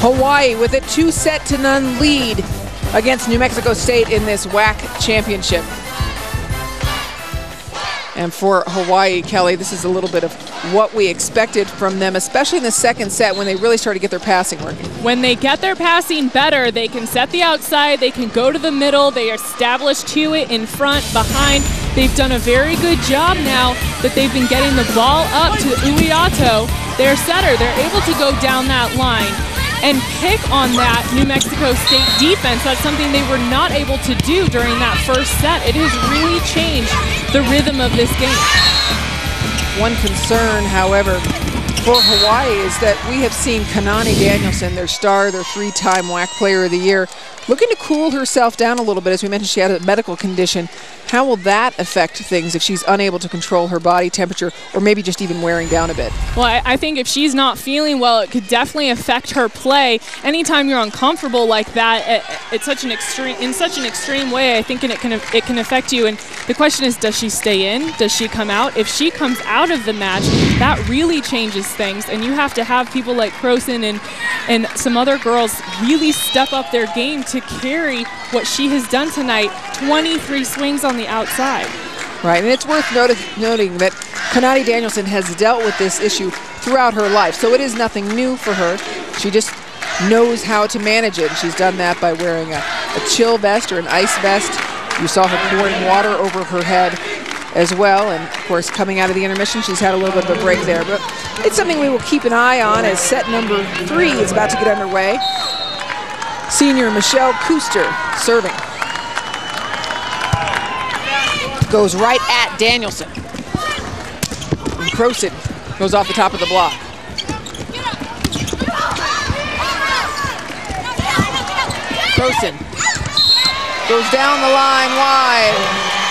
Hawaii with a 2-0 lead against New Mexico State in this WAC championship. And for Hawaii, Kelly, this is a little bit of what we expected from them, especially in the second set when they really started to get their passing working. When they get their passing better, they can set the outside, they can go to the middle, they establish Hewitt in front, behind. They've done a very good job now that they've been getting the ball up to Uiato, their setter. They're able to go down that line and pick on that New Mexico State defense. That's something they were not able to do during that first set. It has really changed the rhythm of this game. One concern, however, for Hawaii is that we have seen Kanani Danielson, their star, their 3-time WAC Player of the Year, looking to cool herself down a little bit. As we mentioned, she had a medical condition. How will that affect things if she's unable to control her body temperature, or maybe just even wearing down a bit? Well, I think if she's not feeling well, it could definitely affect her play. Anytime you're uncomfortable like that, it's such an extreme way, I think it can affect you. And the question is, does she stay in? Does she come out? If she comes out of the match, that really changes things. And you have to have people like Croson and some other girls really step up their game to carry what she has done tonight. 23 swings on the outside. Right, and it's worth noting that Kanani Danielson has dealt with this issue throughout her life, so it is nothing new for her. She just knows how to manage it. She's done that by wearing a chill vest or an ice vest. You saw her pouring water over her head as well, and of course coming out of the intermission, she's had a little bit of a break there. But it's something we will keep an eye on as set number 3 is about to get underway. Senior Michelle Kuster serving. Goes right at Danielson. And Croson goes off the top of the block. Croson goes down the line wide.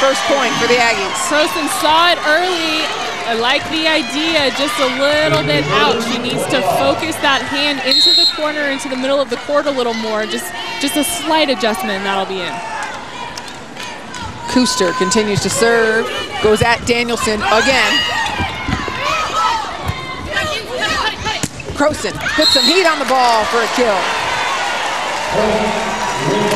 First point for the Aggies. Croson saw it early. I like the idea, just a little bit out. She needs to focus that hand into the corner, into the middle of the court a little more. Just a slight adjustment, and that'll be in. Kuster continues to serve, goes at Danielson again. Croson puts some heat on the ball for a kill.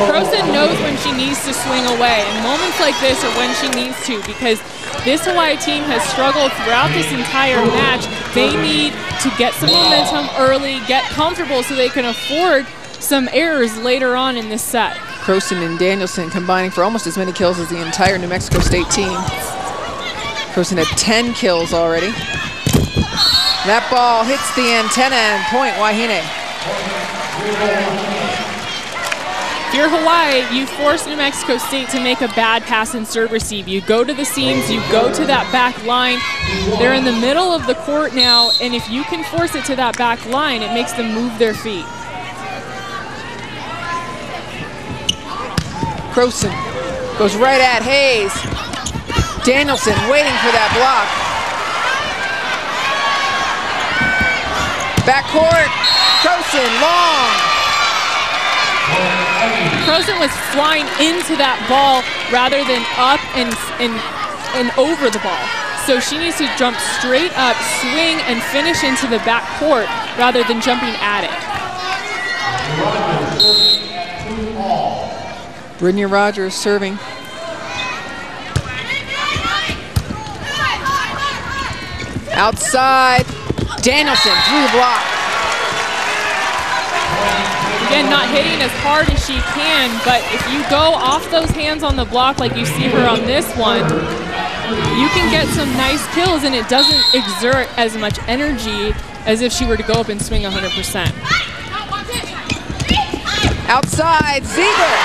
Croson knows when she needs to swing away, and moments like this are when she needs to, because this Hawaii team has struggled throughout this entire match. They need to get some momentum early, get comfortable so they can afford some errors later on in this set. Croson and Danielson combining for almost as many kills as the entire New Mexico State team. Croson had 10 kills already. That ball hits the antenna and point Wahine. If you're Hawaii, you force New Mexico State to make a bad pass and serve receive. You go to the seams, you go to that back line. They're in the middle of the court now, and if you can force it to that back line, it makes them move their feet. Croson goes right at Hayes. Danielson waiting for that block. Backcourt, Croson, long. Croson was flying into that ball rather than up and over the ball. So she needs to jump straight up, swing, and finish into the back court rather than jumping at it. Brynja Rogers serving. Outside, Danielson through the block. Again, not hitting as hard as she can, but if you go off those hands on the block like you see her on this one, you can get some nice kills, and it doesn't exert as much energy as if she were to go up and swing 100%. Outside, Ziegler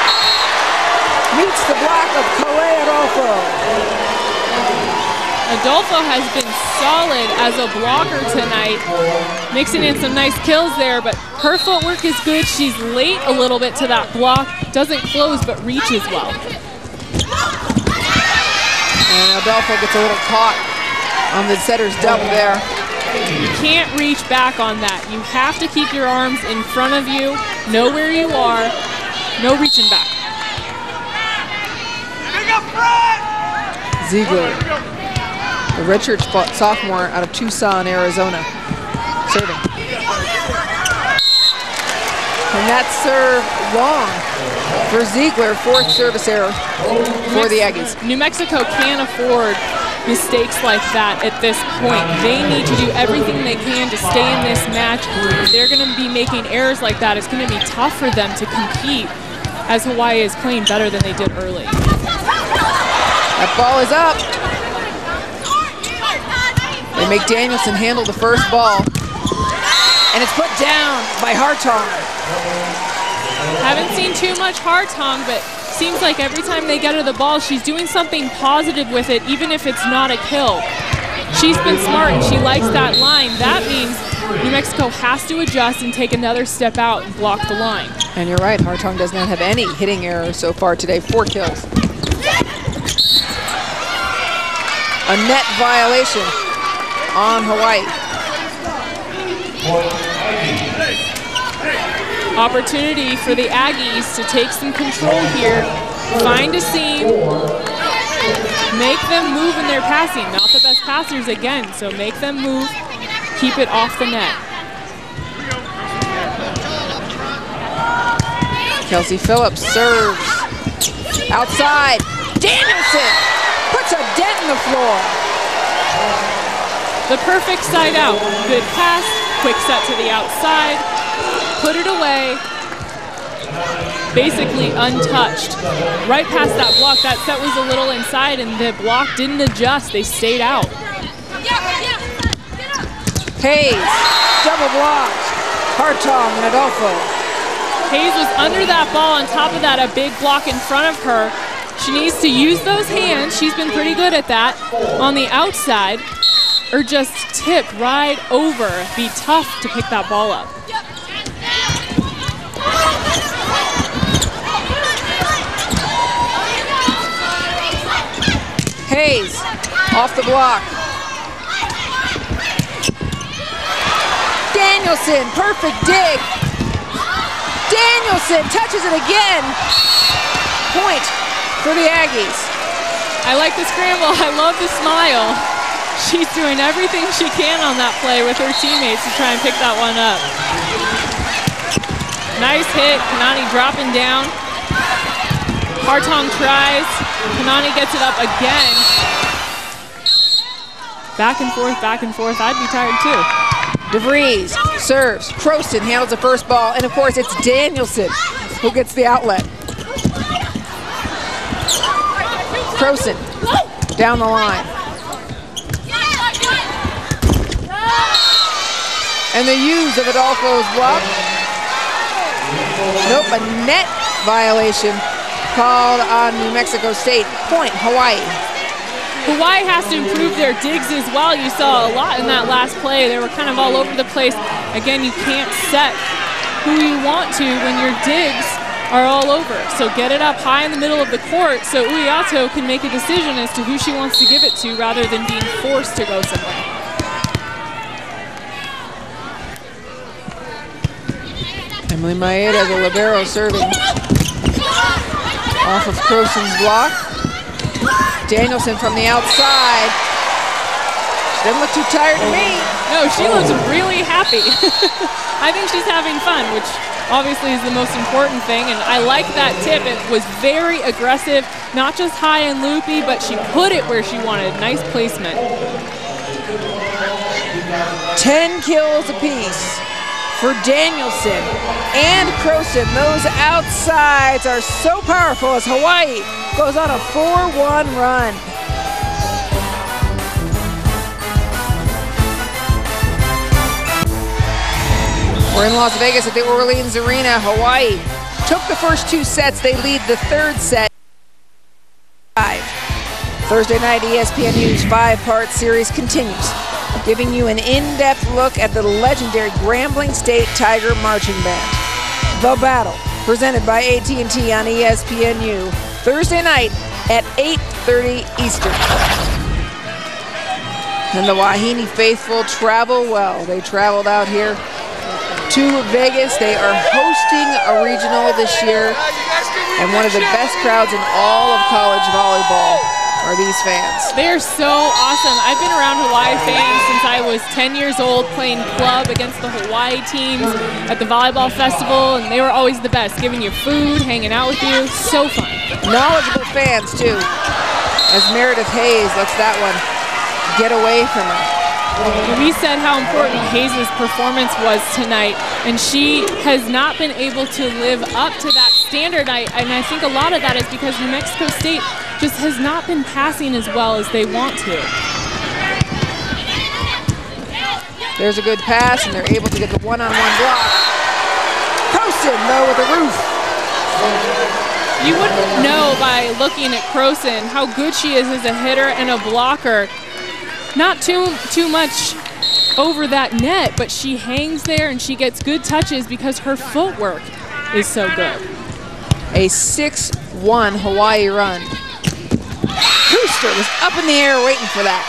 meets the block of Calais Adolfo. Adolfo has been solid as a blocker tonight, mixing in some nice kills there, but her footwork is good. She's late a little bit to that block, doesn't close but reaches well. And Adolfo gets a little caught on the setter's double there. You can't reach back on that. You have to keep your arms in front of you, know where you are, no reaching back. Ziegler, the redshirt sophomore out of Tucson, Arizona, serving. And that serve long for Ziegler, fourth service error for the Aggies. New Mexico can't afford mistakes like that at this point. They need to do everything they can to stay in this match. If they're going to be making errors like that, it's going to be tough for them to compete as Hawaii is playing better than they did early. That ball is up. They make Danielson handle the first ball. And it's put down by Hartong. Haven't seen too much Hartong, but seems like every time they get her the ball, she's doing something positive with it, even if it's not a kill. She's been smart and she likes that line. That means New Mexico has to adjust and take another step out and block the line. And you're right, Hartong does not have any hitting errors so far today, 4 kills. A net violation on Hawaii. Opportunity for the Aggies to take some control here, find a seam, make them move in their passing. Not the best passers again, so make them move, keep it off the net. Kelsey Phillips serves. Outside, Danielson puts a dent in the floor. The perfect side out. Good pass, quick set to the outside, put it away, basically untouched. Right past that block, that set was a little inside and the block didn't adjust, they stayed out. Hayes, double blocked. Hartong and Adolfo. Hayes was under that ball, on top of that, a big block in front of her. She needs to use those hands, she's been pretty good at that, on the outside, or just tip right over. Be tough to pick that ball up. Hayes, off the block. Danielson, perfect dig. Danielson touches it again. Point for the Aggies. I like the scramble, I love the smile. She's doing everything she can on that play with her teammates to try and pick that one up. Nice hit, Kanani dropping down. Hartong tries, Kanani gets it up again. Back and forth, I'd be tired too. DeVries serves, Croston handles the first ball, and of course it's Danielson who gets the outlet. Croston down the line. And the use of Adolfo's block. Nope, a net violation called on New Mexico State. Point, Hawaii. Hawaii has to improve their digs as well. You saw a lot in that last play. They were kind of all over the place. Again, you can't set who you want to when your digs are all over. So get it up high in the middle of the court so Uiato can make a decision as to who she wants to give it to rather than being forced to go somewhere. Emily Maeda, the libero, serving off of Croson's block. Danielson from the outside. She doesn't look too tired to me. No, she looks really happy. I think she's having fun, which obviously is the most important thing. And I like that tip. It was very aggressive, not just high and loopy, but she put it where she wanted. Nice placement. 10 kills apiece for Danielson and Croson. Those outsides are so powerful as Hawaii goes on a 4-1 run. We're in Las Vegas at the Orleans Arena. Hawaii took the first 2 sets. They lead the 3rd set. Thursday night, ESPNU's 5-part series continues, giving you an in-depth look at the legendary Grambling State Tiger Marching Band. The Battle, presented by AT&T on ESPNU, Thursday night at 8:30 Eastern. And the Wahine faithful travel well. They traveled out here to Vegas. They are hosting a regional this year, and one of the best crowds in all of college volleyball are these fans. They're so awesome. I've been around Hawaii fans since I was 10 years old playing club against the Hawaii teams at the volleyball festival, and they were always the best, giving you food, hanging out with you. So fun. Knowledgeable fans, too, as Meredith Hayes lets that one get away from her. We said how important Hayes' performance was tonight, and she has not been able to live up to that standard. And I think a lot of that is because New Mexico State just has not been passing as well as they want to. There's a good pass, and they're able to get the one-on-one block. Croson, though, with a roof. You wouldn't know by looking at Croson how good she is as a hitter and a blocker. Not too much over that net, but she hangs there and she gets good touches because her footwork is so good. A 6-1 Hawaii run. Brewster was up in the air waiting for that.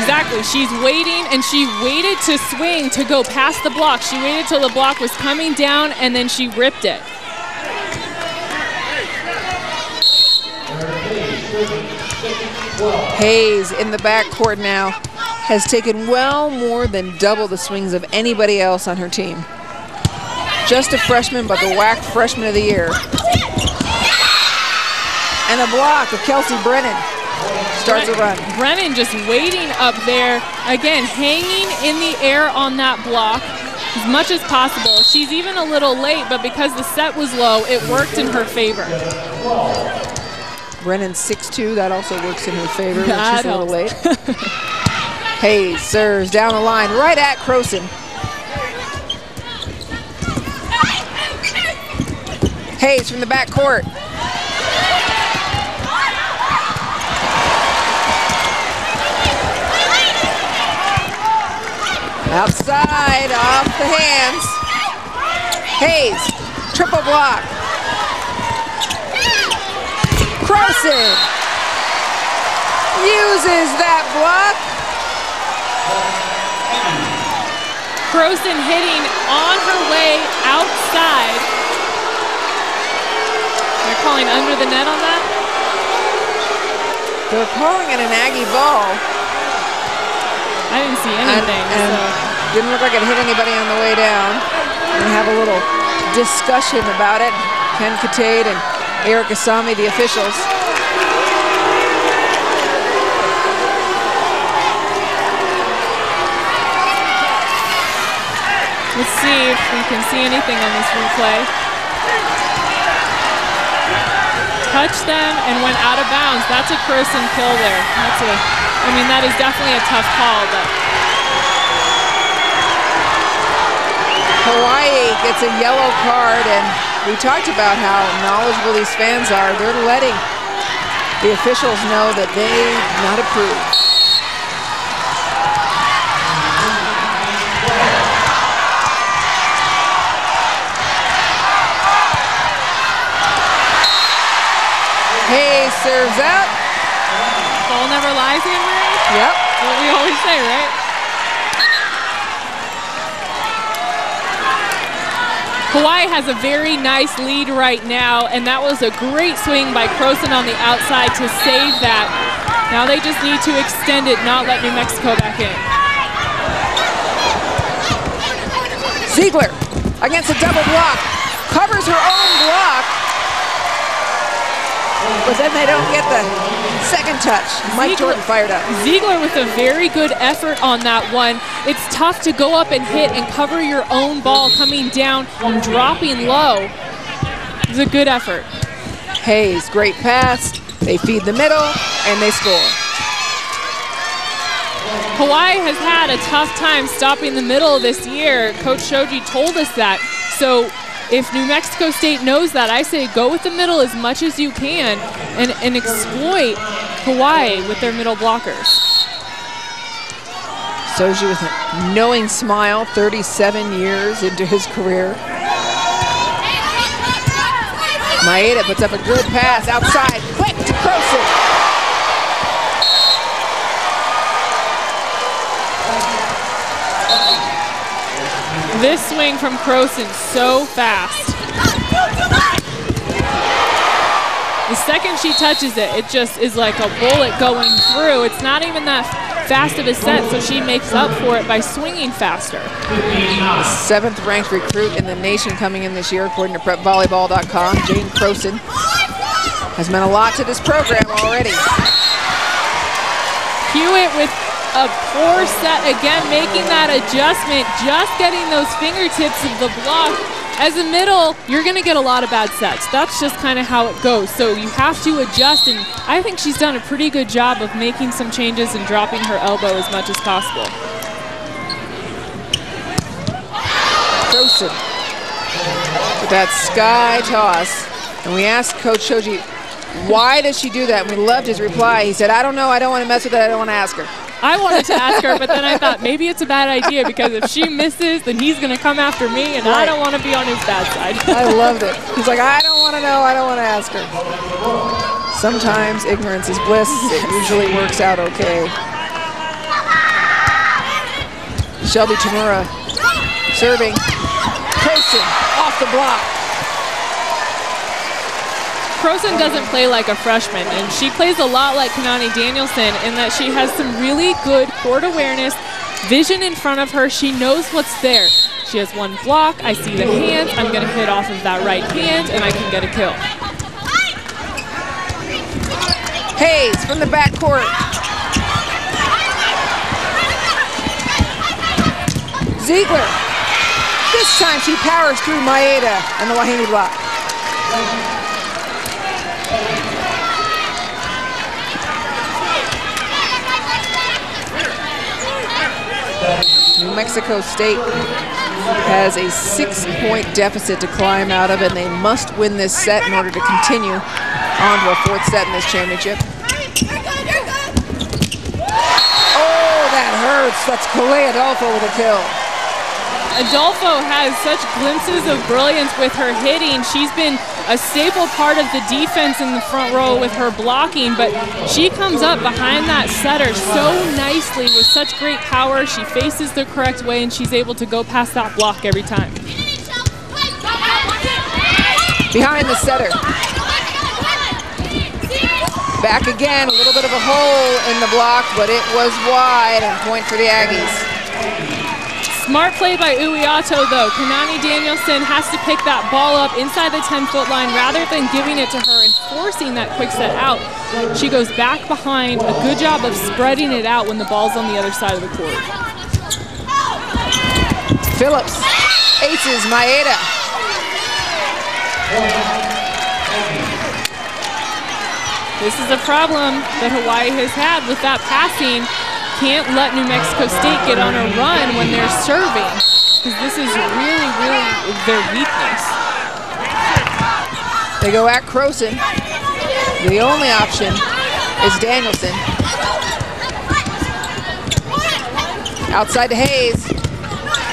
Exactly, she's waiting, and she waited to swing to go past the block. She waited till the block was coming down, and then she ripped it. Hayes in the backcourt now has taken well more than double the swings of anybody else on her team. Just a freshman, but the WAC Freshman of the Year. And a block of Kelsey Brennan starts a run. Brennan just waiting up there, again, hanging in the air on that block as much as possible. She's even a little late, but because the set was low, it worked in her favor. Brennan 6'2", that also works in her favor when That she's a little late. helps. Hayes serves down the line right at Croson. Hayes from the backcourt. Outside, off the hands. Hayes, triple block. Croson uses that block. Croson hitting on her way outside. They're calling under the net on that? They're calling it an Aggie ball. I didn't see anything. And didn't look like it hit anybody on the way down. We have a little discussion about it. Ken Katade and Eric Asami, the officials. Let's see if we can see anything on this replay. Touched them and went out of bounds. That's a Croson kill there. I mean, that is definitely a tough call, but. Hawaii gets a yellow card, and we talked about how knowledgeable these fans are. They're letting the officials know that they do not approve. Hayes serves out. Ball never lies, Anne-Marie? Yep. That's what we always say, right? Hawaii has a very nice lead right now, and that was a great swing by Croson on the outside to save that. Now they just need to extend it, not let New Mexico back in. Ziegler against a double block, covers her own block, but then they don't get the second touch. Mike Jordan fired up. Ziegler with a very good effort on that one. It's tough to go up and hit and cover your own ball coming down and dropping low. It was a good effort. Hayes, great pass. They feed the middle, and they score. Hawaii has had a tough time stopping the middle this year. Coach Shoji told us that. So if New Mexico State knows that, I say go with the middle as much as you can and exploit Hawaii with their middle blockers. Shoji with a knowing smile, 37 years into his career. Maeda puts up a good pass outside, quick to Croson. This swing from Croson so fast. The second she touches it, it just is like a bullet going through. It's not even that fast of a set, so she makes up for it by swinging faster. The 7th ranked recruit in the nation coming in this year, according to prepvolleyball.com, Jane Croson, has meant a lot to this program already. Hewitt with a poor set again, making that adjustment, just getting those fingertips of the block. As a middle, you're going to get a lot of bad sets. That's just kind of how it goes. So you have to adjust, and I think she's done a pretty good job of making some changes and dropping her elbow as much as possible. Croson with that sky toss. And we asked Coach Shoji, why does she do that? And we loved his reply. He said, I don't know. I don't want to mess with it. I don't want to ask her. I wanted to ask her, but then I thought maybe it's a bad idea because if she misses, then he's going to come after me, and I don't want to be on his bad side. I loved it. He's like, I don't want to know. I don't want to ask her. Sometimes ignorance is bliss. It usually works out okay. Shelby Tamura serving. Croson off the block. Croson doesn't play like a freshman, and she plays a lot like Kanani Danielson in that she has some really good court awareness, vision in front of her. She knows what's there. She has one block. I see the hands. I'm going to hit off of that right hand, and I can get a kill. Hayes from the backcourt. Ziegler. This time she powers through Maeda and the Wahine block. New Mexico State has a 6-point deficit to climb out of, and they must win this set in order to continue on to a 4th set in this championship. Oh, that hurts. That's Kalea Adolfo with a kill. Adolfo has such glimpses of brilliance with her hitting. She's been a staple part of the defense in the front row with her blocking, but she comes up behind that setter so nicely with such great power. She faces the correct way, and she's able to go past that block every time. Behind the setter. Back again, a little bit of a hole in the block, but it was wide, and point for the Aggies. Smart play by Uiato, though. Kanani Danielson has to pick that ball up inside the 10-foot line rather than giving it to her and forcing that quick set out. She goes back behind. A good job of spreading it out when the ball's on the other side of the court. Phillips aces Maeda. This is a problem that Hawaii has had with that passing. Can't let New Mexico State get on a run when they're serving, because this is really, really their weakness. They go at Croson. The only option is Danielson. Outside to Hayes.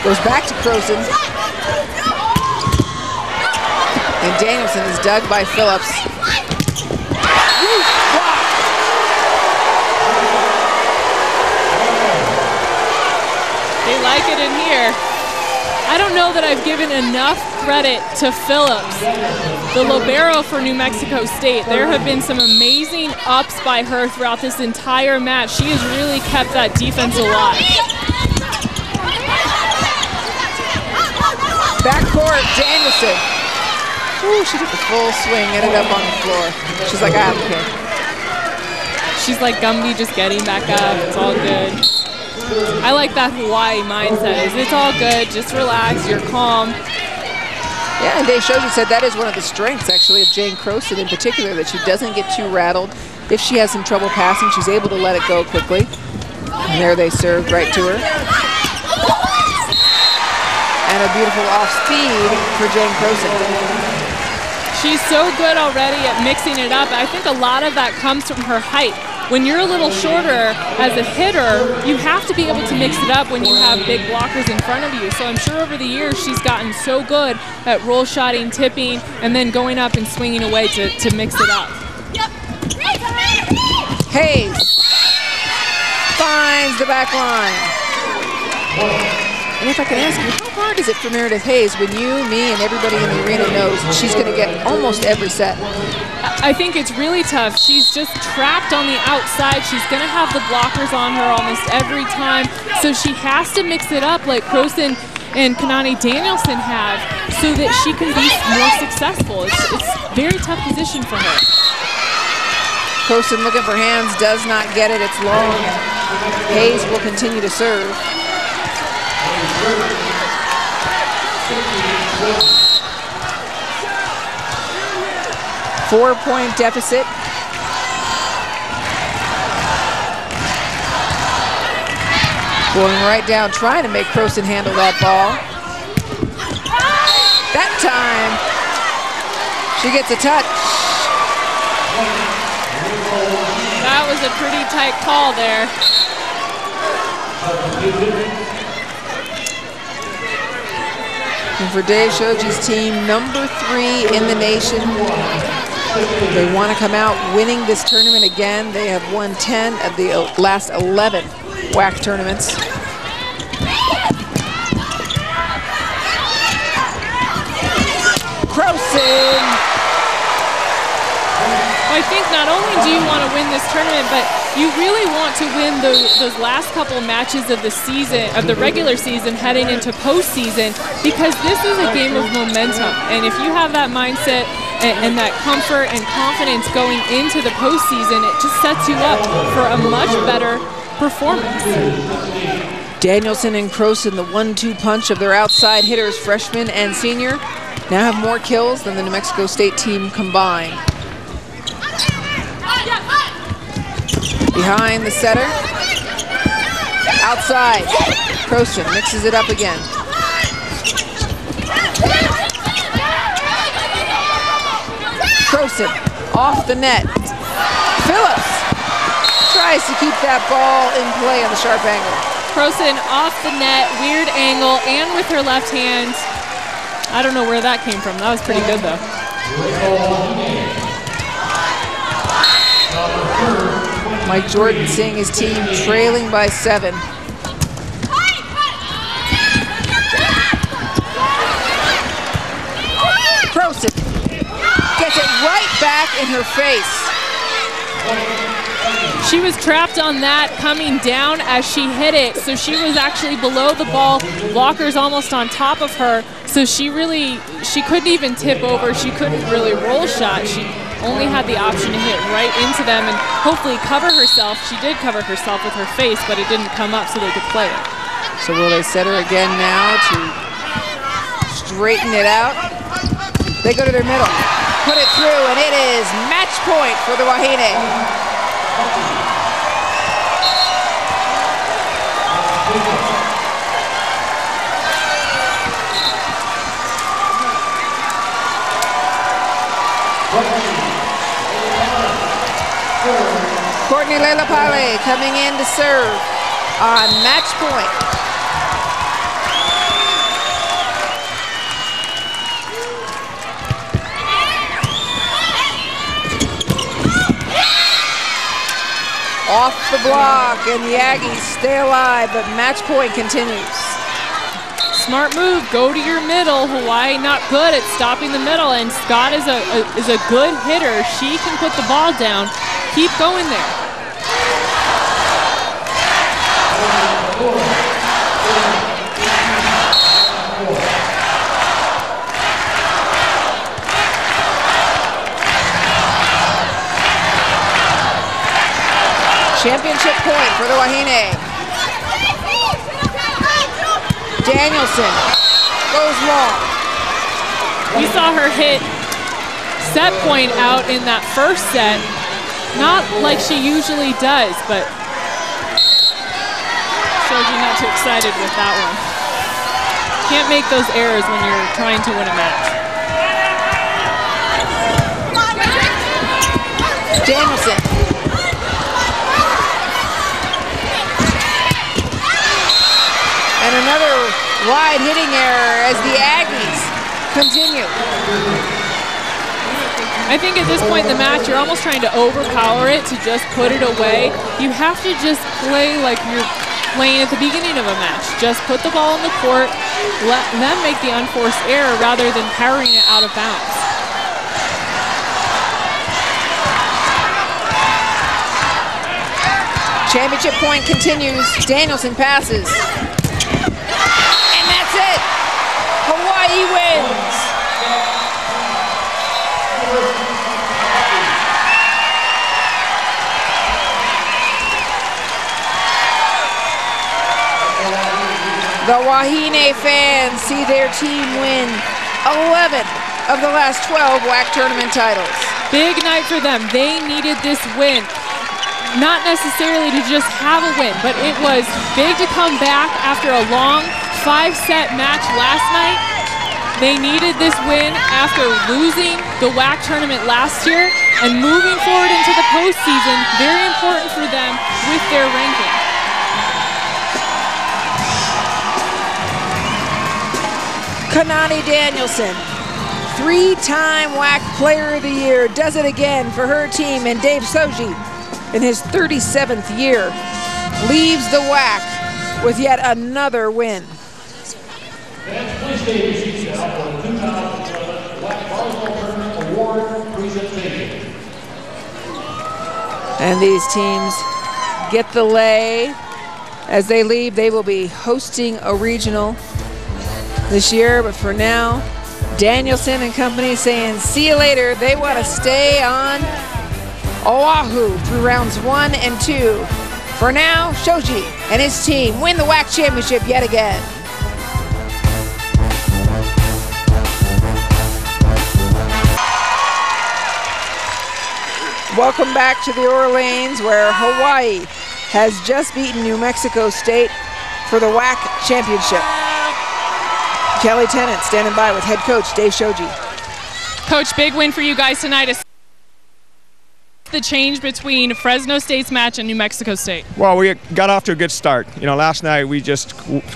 Goes back to Croson. And Danielson is dug by Phillips. They like it in here. I don't know that I've given enough credit to Phillips, the libero for New Mexico State. There have been some amazing ups by her throughout this entire match. She has really kept that defense alive. Backcourt, Danielson. Ooh, she took the full swing, ended up on the floor. She's like, I don't care. She's like Gumby, just getting back up. It's all good. I like that Hawaii mindset. It's all good, just relax, you're calm. Yeah, and Dave Shoji said that is one of the strengths, actually, of Jane Croson in particular, that she doesn't get too rattled. If she has some trouble passing, she's able to let it go quickly. And there they served right to her. And a beautiful off speed for Jane Croson. She's so good already at mixing it up. I think a lot of that comes from her height. When you're a little shorter as a hitter, you have to be able to mix it up when you have big blockers in front of you. So I'm sure over the years she's gotten so good at roll shotting, tipping, and then going up and swinging away to mix it up. Hayes finds the back line. And if I can ask you, how hard is it for Meredith Hayes when you, me, and everybody in the arena knows she's going to get almost every set? I think it's really tough. She's just trapped on the outside. She's going to have the blockers on her almost every time. So she has to mix it up like Croson and Kanani Danielson have so that she can be more successful. It's a very tough position for her. Croson looking for hands, does not get it. It's long. Hayes will continue to serve. Four-point deficit. Going right down, trying to make Croson handle that ball. That time, she gets a touch. That was a pretty tight call there. And for Dave Shoji's team, #3 in the nation. They want to come out winning this tournament again. They have won 10 of the last 11 WAC tournaments. Croson! I think not only do you want to win this tournament, but you really want to win those last couple matches of the season, of the regular season, heading into postseason, because this is a game of momentum. And if you have that mindset and that comfort and confidence going into the postseason, it just sets you up for a much better performance. Danielson and Croson, the 1-2 punch of their outside hitters, freshman and senior, now have more kills than the New Mexico State team combined. Behind the setter. Outside. Croson mixes it up again. Croson off the net. Phillips tries to keep that ball in play on the sharp angle. Croson off the net, weird angle, and with her left hand. I don't know where that came from. That was pretty good, though. Mike Jordan seeing his team trailing by 7. Croson gets it right back in her face. She was trapped on that coming down as she hit it, so she was actually below the ball. Walker's almost on top of her, so she couldn't even tip over. She couldn't really roll shot. She only had the option to hit right into them and hopefully cover herself. She did cover herself with her face, but it didn't come up so they could play it. So will they set her again now to straighten it out? They go to their middle, put it through, and it is match point for the Wahine. Courtney Leilapale coming in to serve on match point. Off the block, and the Aggies stay alive, but match point continues. Smart move, go to your middle. Hawaii not good at stopping the middle, and Scott is a good hitter. She can put the ball down. Keep going there. Championship point for the Wahine. Danielson goes long. We saw her hit set point out in that first set. Not like she usually does, but shows you not too excited with that one. Can't make those errors when you're trying to win a match. Danielson. And another wide hitting error as the Aggies continue. I think at this point in the match, you're almost trying to overpower it to just put it away. You have to just play like you're lane at the beginning of a match. Just put the ball on the court, let them make the unforced error rather than powering it out of bounds. Championship point continues. Danielson passes. And that's it. Hawaii wins. The Wahine fans see their team win 11 of the last 12 WAC tournament titles. Big night for them. They needed this win. Not necessarily to just have a win, but it was big to come back after a long 5-set match last night. They needed this win after losing the WAC tournament last year and moving forward into the postseason. Very important for them with their ranking. Connie Danielson, 3-time WAC Player of the Year, does it again for her team, and Dave Soji, in his 37th year, leaves the WAC with yet another win. And these teams get the lay. As they leave, they will be hosting a regional this year, but for now, Danielson and company saying see you later. They want to stay on Oahu through rounds 1 and 2. For now, Shoji and his team win the WAC championship yet again. Welcome back to the Orleans, where Hawaii has just beaten New Mexico State for the WAC championship. Kelly Tennant standing by with head coach Dave Shoji. Coach, big win for you guys tonight. The change between Fresno State's match and New Mexico State? Well, we got off to a good start. You know, last night we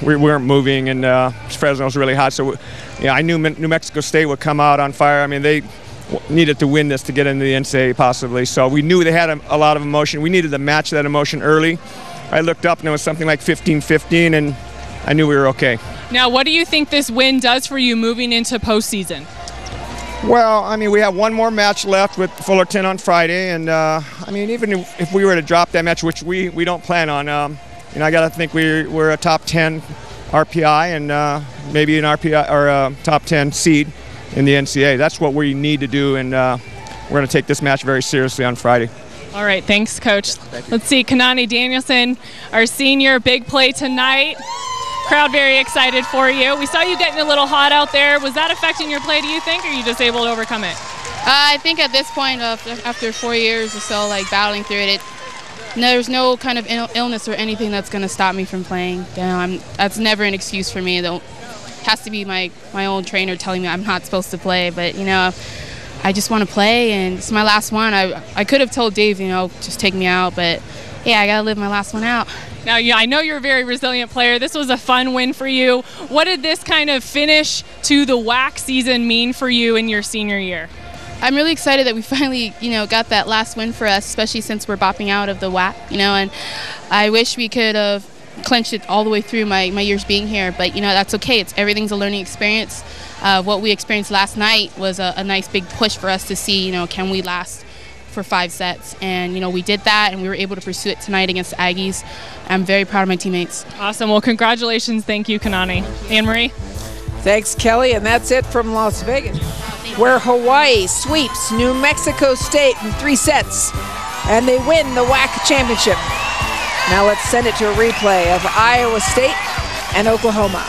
weren't moving, and Fresno's really hot. So, I knew New Mexico State would come out on fire. I mean, they needed to win this to get into the NCAA possibly. So we knew they had a lot of emotion. We needed to match that emotion early. I looked up and it was something like 15-15, and I knew we were okay. Now, what do you think this win does for you moving into postseason? Well, I mean, we have one more match left with Fullerton on Friday, and I mean, even if we were to drop that match, which we don't plan on, I got to think we're a top 10 RPI and maybe an RPI or a top 10 seed in the NCAA. That's what we need to do, and we're going to take this match very seriously on Friday. All right, thanks, Coach. Let's see, Connie Danielson, our senior, big play tonight. Crowd very excited for you. We saw you getting a little hot out there. Was that affecting your play, do you think, or are you just able to overcome it? I think at this point, after 4 years or so, like battling through it, there's no kind of illness or anything that's going to stop me from playing. That's never an excuse for me. It has to be my own trainer telling me I'm not supposed to play, but I just want to play, and it's my last one. I could have told Dave, just take me out, but yeah, I got to live my last one out. Now, I know you're a very resilient player. This was a fun win for you. What did this kind of finish to the WAC season mean for you in your senior year? I'm really excited that we finally, got that last win for us, especially since we're bopping out of the WAC, and I wish we could have clinched it all the way through my years being here, but that's okay. Everything's a learning experience. What we experienced last night was a nice big push for us to see, can we last for 5 sets, and we did that, and we were able to pursue it tonight against the Aggies. I'm very proud of my teammates. Awesome. Well, congratulations. Thank you, Connie. Anne-Marie? Thanks, Kelly, and that's it from Las Vegas, where Hawaii sweeps New Mexico State in 3 sets, and they win the WAC championship. Now let's send it to a replay of Iowa State and Oklahoma.